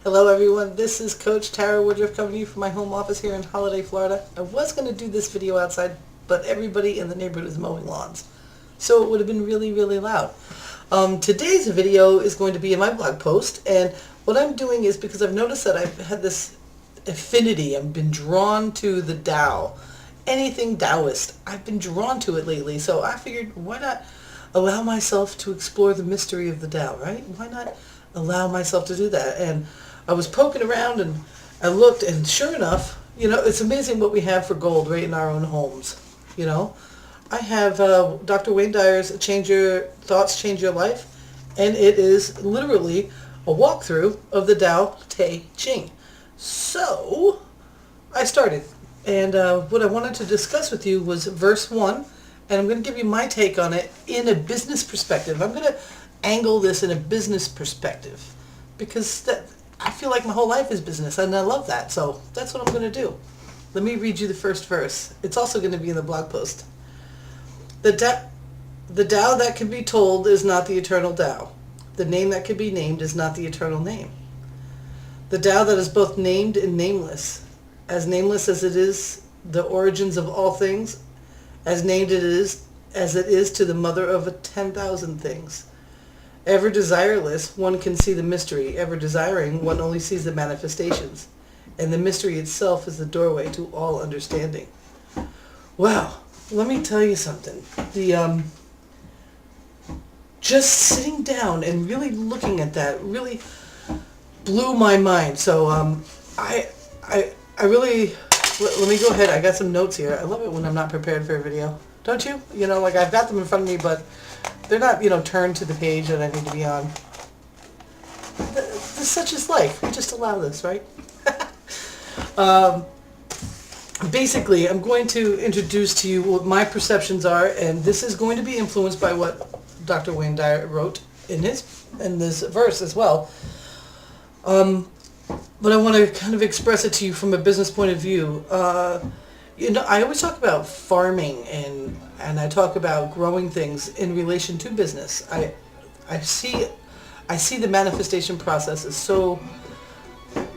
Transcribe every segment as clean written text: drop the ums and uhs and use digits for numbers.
Hello everyone, this is Coach Tara Woodruff coming to you from my home office here in Holiday, Florida. I was going to do this video outside, but everybody in the neighborhood is mowing lawns, so it would have been really, really loud. Today's video is going to be in my blog post, and what I'm doing is because I've noticed that I've had this affinity, I've been drawn to the Tao. Anything Taoist, I've been drawn to it lately, so I figured why not allow myself to explore the mystery of the Tao, right? Why not allow myself to do that? And I was poking around and I looked, and sure enough, you know, it's amazing what we have for gold right in our own homes. You know, I have Dr. Wayne Dyer's Change Your Thoughts, Change Your Life, and it is literally a walkthrough of the Tao Te Ching. So I started, and what I wanted to discuss with you was verse 1, and I'm going to give you my take on it in a business perspective. I'm going to angle this in a business perspective because I feel like my whole life is business, and I love that. So that's what I'm going to do. Let me read you the first verse. It's also going to be in the blog post. The Tao that can be told is not the eternal Tao. The name that can be named is not the eternal name. The Tao that is both named and nameless as it is the origins of all things, as named it is as it is to the mother of 10,000 things. Ever desireless, one can see the mystery. Ever desiring, one only sees the manifestations. And the mystery itself is the doorway to all understanding. Wow, let me tell you something. Just sitting down and really looking at that really blew my mind. So I really, let me go ahead. I got some notes here. I love it when I'm not prepared for a video. Don't you? You know, like I've got them in front of me, but they're not, you know, turned to the page that I need to be on. Such is life. We just allow this, right? Basically, I'm going to introduce to you what my perceptions are, and this is going to be influenced by what Dr. Wayne Dyer wrote in this verse as well. But I want to kind of express it to you from a business point of view. You know, I always talk about farming and I talk about growing things in relation to business. I see the manifestation process as so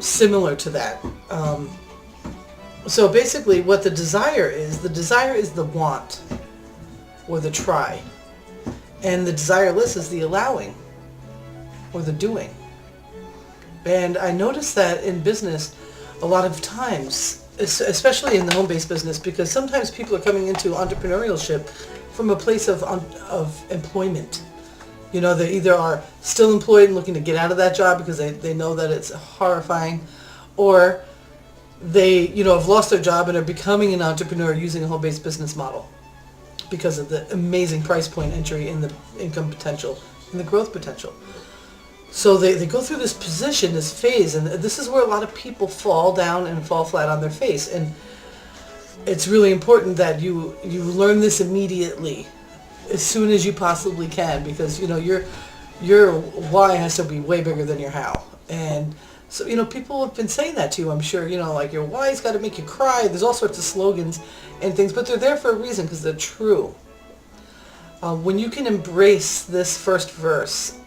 similar to that. So basically what the desire is the want or the try. And the desireless is the allowing or the doing. And I noticed that in business a lot of times, especially in the home-based business, because sometimes people are coming into entrepreneurship from a place of employment. You know, they either are still employed and looking to get out of that job because they know that it's horrifying, or they, you know, have lost their job and are becoming an entrepreneur using a home-based business model because of the amazing price point entry and the income potential and the growth potential. So they go through this position, this phase, and this is where a lot of people fall down and fall flat on their face. And it's really important that you learn this immediately, as soon as you possibly can, because, you know, your why has to be way bigger than your how. And so, you know, people have been saying that to you, I'm sure, you know, like your why's got to make you cry. There's all sorts of slogans and things, but they're there for a reason because they're true. When you can embrace this first verse,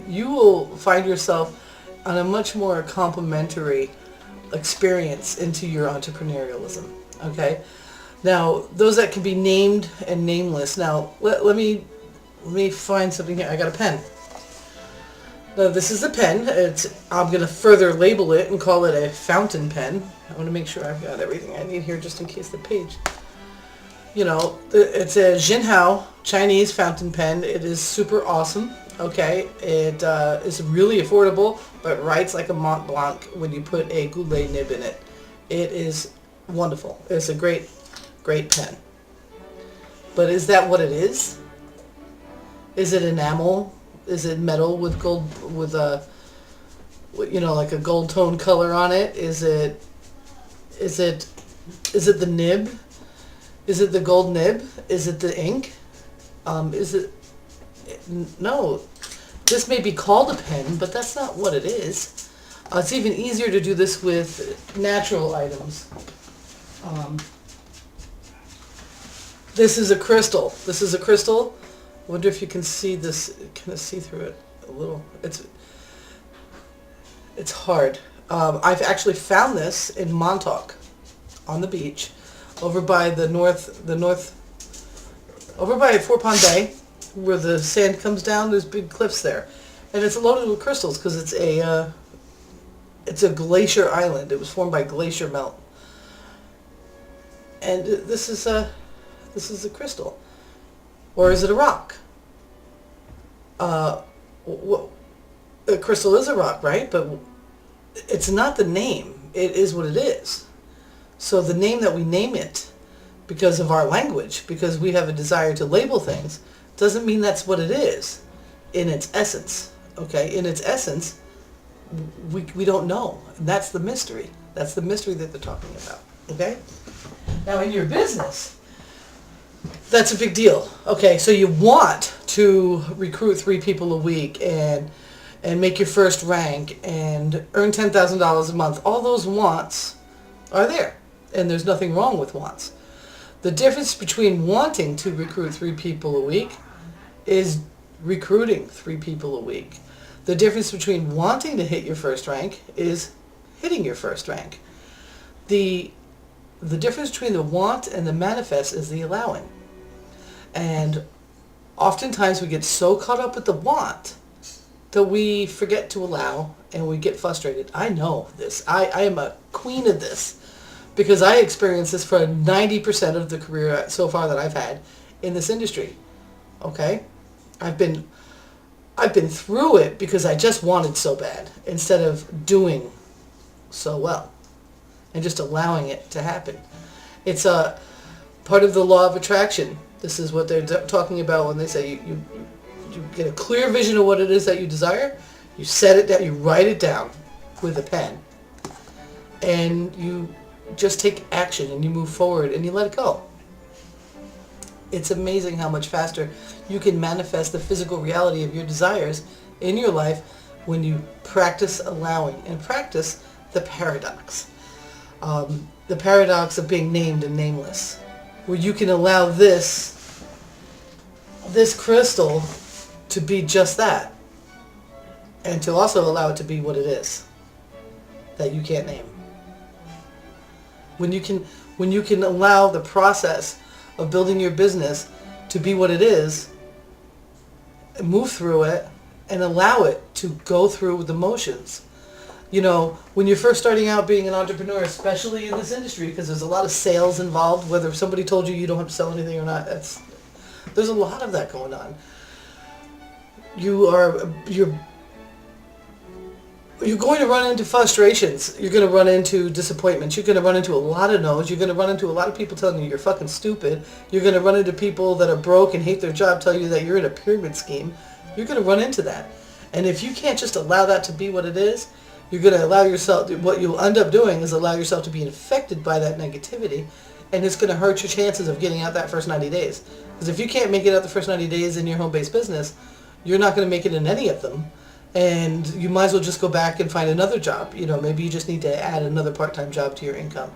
you will find yourself on a much more complimentary experience into your entrepreneurialism. Okay, now those that can be named and nameless. Now let me find something here. I got a pen. Now this is a pen. I'm going to further label it and call it a fountain pen. I want to make sure I've got everything I need here just in case the page. You know, it's a Jinhao Chinese fountain pen. It is super awesome. Okay, it is really affordable, but writes like a Mont Blanc when you put a goulet nib in it. It is wonderful. It's a great, great pen. But is that what it is? Is it enamel? Is it metal with gold, with a, you know, like a gold tone color on it? Is it the nib? Is it the gold nib? Is it the ink? No, this may be called a pen, but that's not what it is. It's even easier to do this with natural items. This is a crystal. I wonder if you can see this, kind of see through it a little. It's hard. I've actually found this in Montauk, on the beach, over by over by Four Pond Bay, where the sand comes down. There's big cliffs there, and it's loaded with crystals because it's a glacier island. It was formed by glacier melt, and this is a crystal, or is it a rock? A crystal is a rock, right? But it's not the name. It is what it is. So the name that we name it, because of our language, because we have a desire to label things, doesn't mean that's what it is in its essence. Okay? In its essence, we don't know. And that's the mystery. That's the mystery that they're talking about. Okay? Now in your business, that's a big deal. Okay, so you want to recruit 3 people a week and make your first rank and earn $10,000 a month. All those wants are there, and there's nothing wrong with wants. The difference between wanting to recruit 3 people a week is recruiting 3 people a week. The difference between wanting to hit your first rank is hitting your first rank. The difference between the want and the manifest is the allowing. And oftentimes we get so caught up with the want that we forget to allow, and we get frustrated. I know this. I am a queen of this, because I experienced this for 90% of the career so far that I've had in this industry. Okay? I've been through it because I just wanted so bad, instead of doing so well and just allowing it to happen. It's a part of the law of attraction. This is what they're talking about when they say you get a clear vision of what it is that you desire, you set it down, you write it down with a pen, and you just take action and you move forward and you let it go. It's amazing how much faster you can manifest the physical reality of your desires in your life when you practice allowing and practice the paradox. The paradox of being named and nameless, where you can allow this crystal to be just that, and to also allow it to be what it is that you can't name. When you can allow the process of building your business to be what it is, move through it, and allow it to go through the motions. You know, when you're first starting out being an entrepreneur, especially in this industry, because there's a lot of sales involved, whether somebody told you don't have to sell anything or not, there's a lot of that going on. You're going to run into frustrations. You're going to run into disappointments. You're going to run into a lot of no's. You're going to run into a lot of people telling you you're fucking stupid. You're going to run into people that are broke and hate their job tell you that you're in a pyramid scheme. You're going to run into that. And if you can't just allow that to be what it is, you're going to allow yourself, what you'll end up doing is allow yourself to be infected by that negativity, and it's going to hurt your chances of getting out that first 90 days. Because if you can't make it out the first 90 days in your home-based business, you're not going to make it in any of them. And you might as well just go back and find another job. You know, maybe you just need to add another part-time job to your income.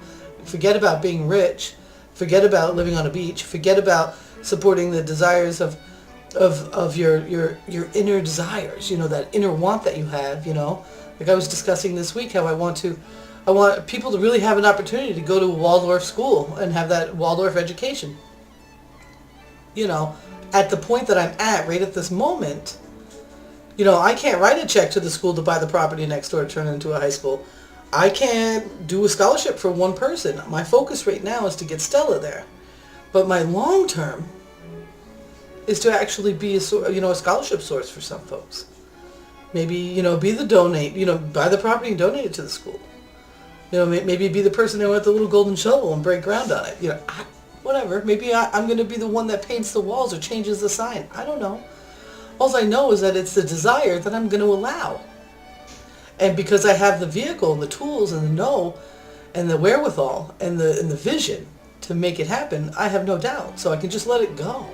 Forget about being rich. Forget about living on a beach. Forget about supporting the desires of your inner desires. You know, that inner want that you have. You know, like I was discussing this week how I want people to really have an opportunity to go to a Waldorf school and have that Waldorf education. You know, at the point that I'm at right at this moment. You know, I can't write a check to the school to buy the property next door to turn it into a high school. I can't do a scholarship for one person. My focus right now is to get Stella there. But my long term is to actually be a scholarship source for some folks. Maybe, be the donate, buy the property and donate it to the school. Maybe be the person there with the little golden shovel and break ground on it. Whatever. Maybe I'm going to be the one that paints the walls or changes the sign. I don't know. All I know is that it's the desire that I'm going to allow. And because I have the vehicle and the tools and the know and the wherewithal and the vision to make it happen, I have no doubt. So I can just let it go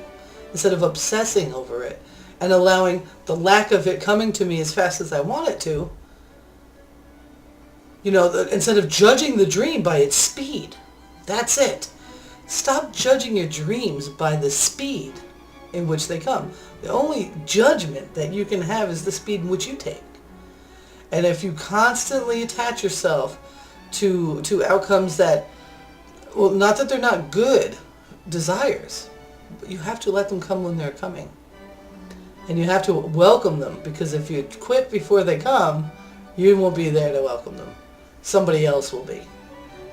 instead of obsessing over it and allowing the lack of it coming to me as fast as I want it to. Instead of judging the dream by its speed. That's it. Stop judging your dreams by the speed in which they come. The only judgment that you can have is the speed in which you take. And if you constantly attach yourself to outcomes that, well, not that they're not good desires, but you have to let them come when they're coming. And you have to welcome them, because if you quit before they come, you won't be there to welcome them. Somebody else will be.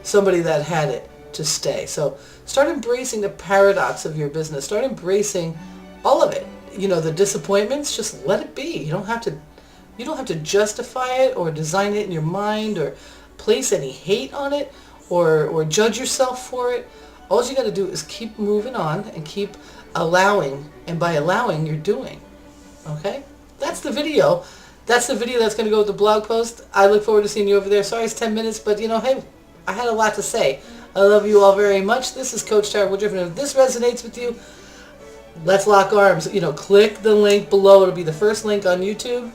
Somebody that had it to stay. So start embracing the paradox of your business. Start embracing all of it. You know, the disappointments, just let it be. You don't have to justify it or design it in your mind or place any hate on it or judge yourself for it. All you got to do is keep moving on and keep allowing, and by allowing, you're doing. Okay? That's the video. That's the video that's going to go with the blog post. I look forward to seeing you over there. Sorry it's 10 minutes, but hey, I had a lot to say. I love you all very much. This is Coach Tara Woodruff, and if this resonates with you, let's lock arms. Click the link below. It'll be the first link on YouTube.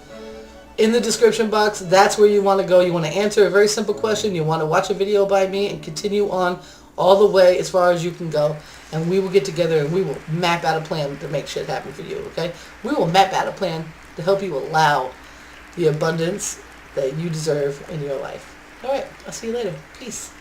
In the description box, that's where you want to go. You want to answer a very simple question. You want to watch a video by me and continue on all the way as far as you can go. And we will get together and we will map out a plan to make shit happen for you, okay? We will map out a plan to help you allow the abundance that you deserve in your life. All right, I'll see you later. Peace.